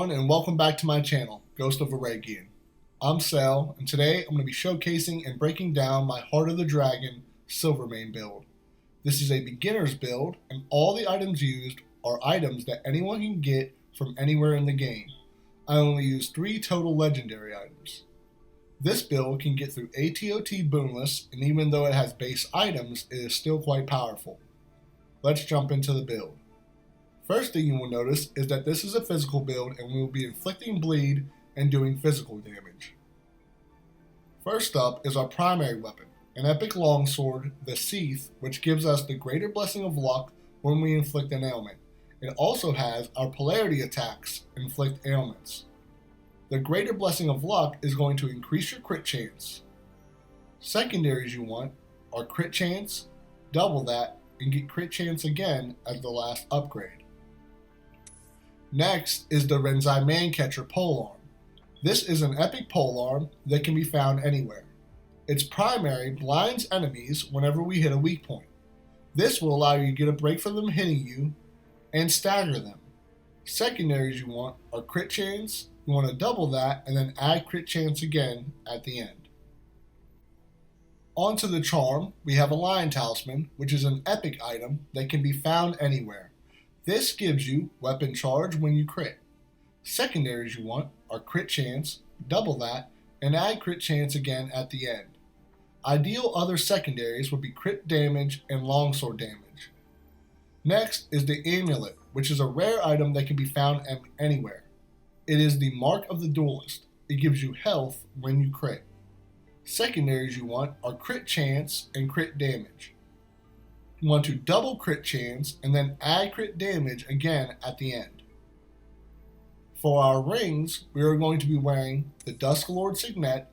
everyone, and welcome back to my channel, Ghost of Aragian. I'm Sal, and today I'm going to be showcasing and breaking down my Heart of the Dragon Silvermane build. This is a beginner's build, and all the items used are items that anyone can get from anywhere in the game. I only used 3 total legendary items. This build can get through Atot Boonless, and even though it has base items, it is still quite powerful. Let's jump into the build. First thing you will notice is that this is a physical build and we will be inflicting bleed and doing physical damage. First up is our primary weapon, an epic longsword, the Seath, which gives us the greater blessing of luck when we inflict an ailment. It also has our polarity attacks, inflict ailments. The greater blessing of luck is going to increase your crit chance. Secondaries you want are crit chance, double that, and get crit chance again as the last upgrade. Next is the Renzai Mancatcher polearm. This is an epic polearm that can be found anywhere. Its primary blinds enemies whenever we hit a weak point. This will allow you to get a break from them hitting you and stagger them. Secondaries you want are crit chance, you want to double that and then add crit chance again at the end. Onto the charm, we have a Lion Talisman, which is an epic item that can be found anywhere. This gives you weapon charge when you crit. Secondaries you want are crit chance, double that, and add crit chance again at the end. Ideal other secondaries would be crit damage and longsword damage. Next is the Amulet, which is a rare item that can be found anywhere. It is the Mark of the Duelist. It gives you health when you crit. Secondaries you want are crit chance and crit damage. You want to double crit chance and then add crit damage again at the end. For our rings, we are going to be wearing the Dusklord Signet,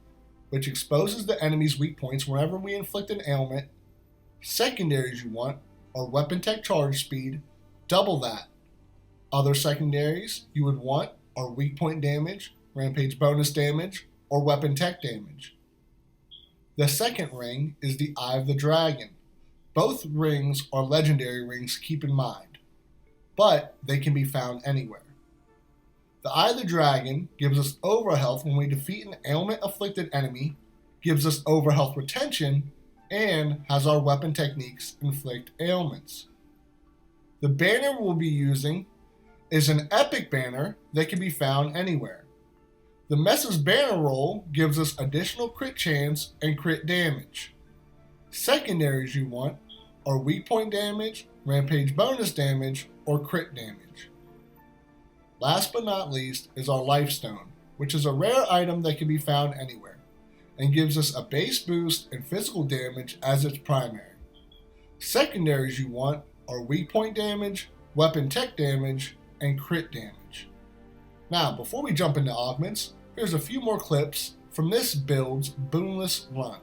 which exposes the enemy's weak points whenever we inflict an ailment. Secondaries you want are weapon tech charge speed, double that. Other secondaries you would want are weak point damage, rampage bonus damage, or weapon tech damage. The second ring is the Eye of the Dragon. Both rings are legendary rings, keep in mind, but they can be found anywhere. The Eye of the Dragon gives us overhealth when we defeat an ailment-afflicted enemy, gives us overhealth retention, and has our weapon techniques inflict ailments. The banner we'll be using is an epic banner that can be found anywhere. The Mess's banner roll gives us additional crit chance and crit damage. Secondaries you want are weak point damage, rampage bonus damage, or crit damage. Last but not least is our Lifestone, which is a rare item that can be found anywhere, and gives us a base boost and physical damage as its primary. Secondaries you want are weak point damage, weapon tech damage, and crit damage. Now, before we jump into augments, here's a few more clips from this build's Boonless run.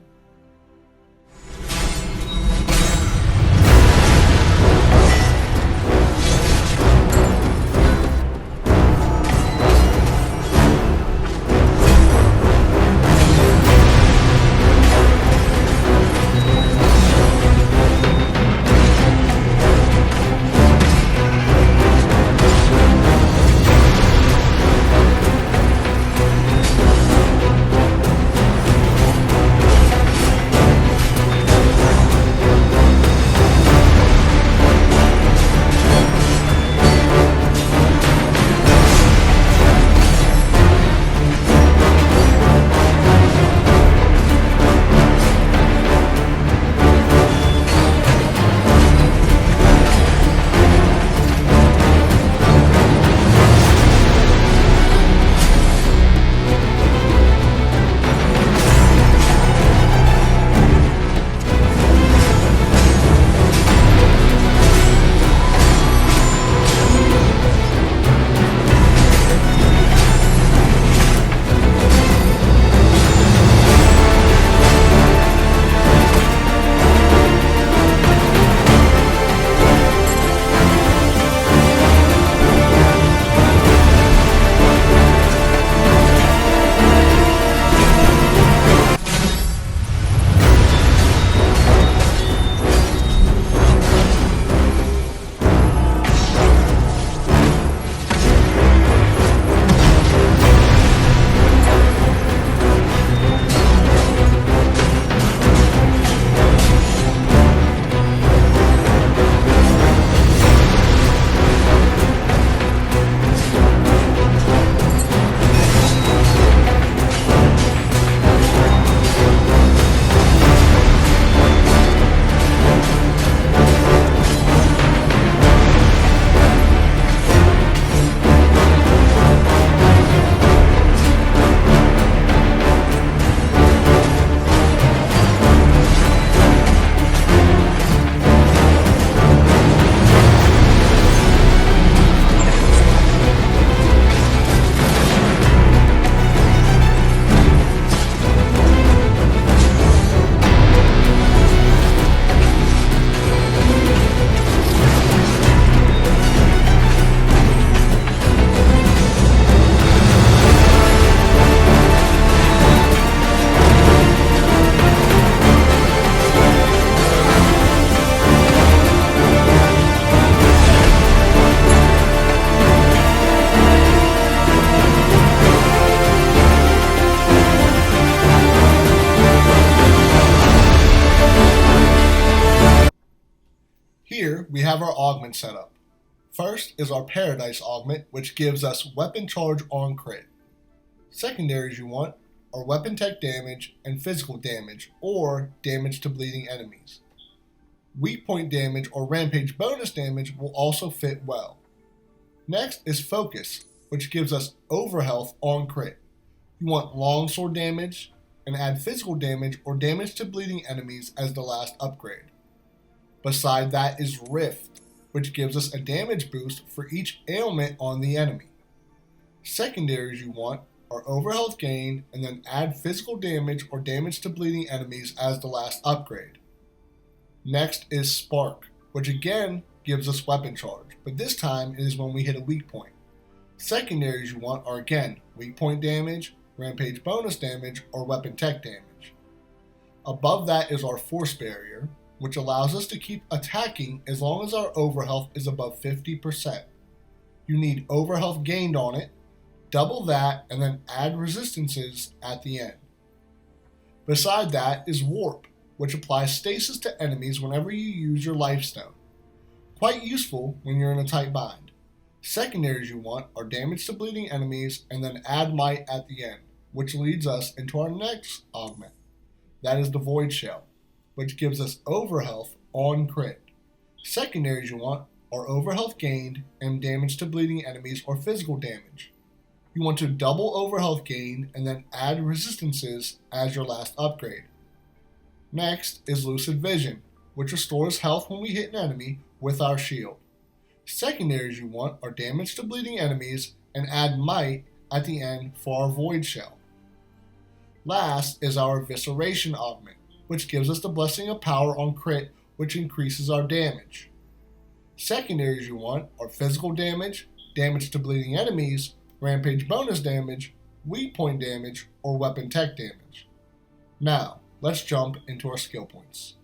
we have our augment set up. First is our Paradise augment, which gives us weapon charge on crit. Secondaries you want are weapon tech damage and physical damage, or damage to bleeding enemies. Weak point damage or rampage bonus damage will also fit well. Next is Focus, which gives us overhealth on crit. You want longsword damage and add physical damage or damage to bleeding enemies as the last upgrade. Beside that is Rift, which gives us a damage boost for each ailment on the enemy. Secondaries you want are overhealth gain and then add physical damage or damage to bleeding enemies as the last upgrade. Next is Spark, which again gives us weapon charge, but this time it is when we hit a weak point. Secondaries you want are again weak point damage, rampage bonus damage, or weapon tech damage. Above that is our Force Barrier, which allows us to keep attacking as long as our overhealth is above 50%. You need overhealth gained on it, double that, and then add resistances at the end. Beside that is Warp, which applies stasis to enemies whenever you use your life stone. Quite useful when you're in a tight bind. Secondaries you want are damage to bleeding enemies and then add might at the end, which leads us into our next augment. That is the Void Shell, which gives us overhealth on crit. Secondaries you want are overhealth gained and damage to bleeding enemies or physical damage. You want to double overhealth gain and then add resistances as your last upgrade. Next is Lucid Vision, which restores health when we hit an enemy with our shield. Secondaries you want are damage to bleeding enemies and add might at the end for our Void Shell. Last is our Evisceration augment, which gives us the Blessing of Power on crit, which increases our damage. Secondaries you want are physical damage, damage to bleeding enemies, rampage bonus damage, weak point damage, or weapon tech damage. Now, let's jump into our skill points.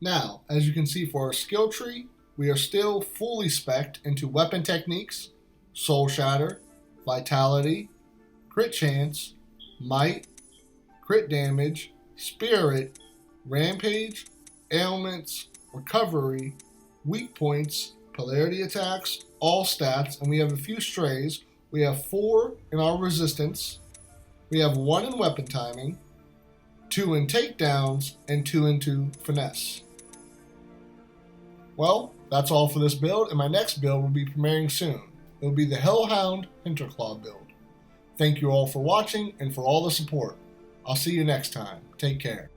Now, as you can see for our skill tree, we are still fully spec'd into weapon techniques, soul shatter, vitality, crit chance, might, crit damage, spirit, rampage, ailments, recovery, weak points, polarity attacks, all stats, and we have a few strays. We have 4 in our resistance, we have 1 in weapon timing, 2 in takedowns, and 2 into finesse. Well, that's all for this build, and my next build will be premiering soon. It will be the Hellhound Hinterclaw build. Thank you all for watching and for all the support. I'll see you next time. Take care.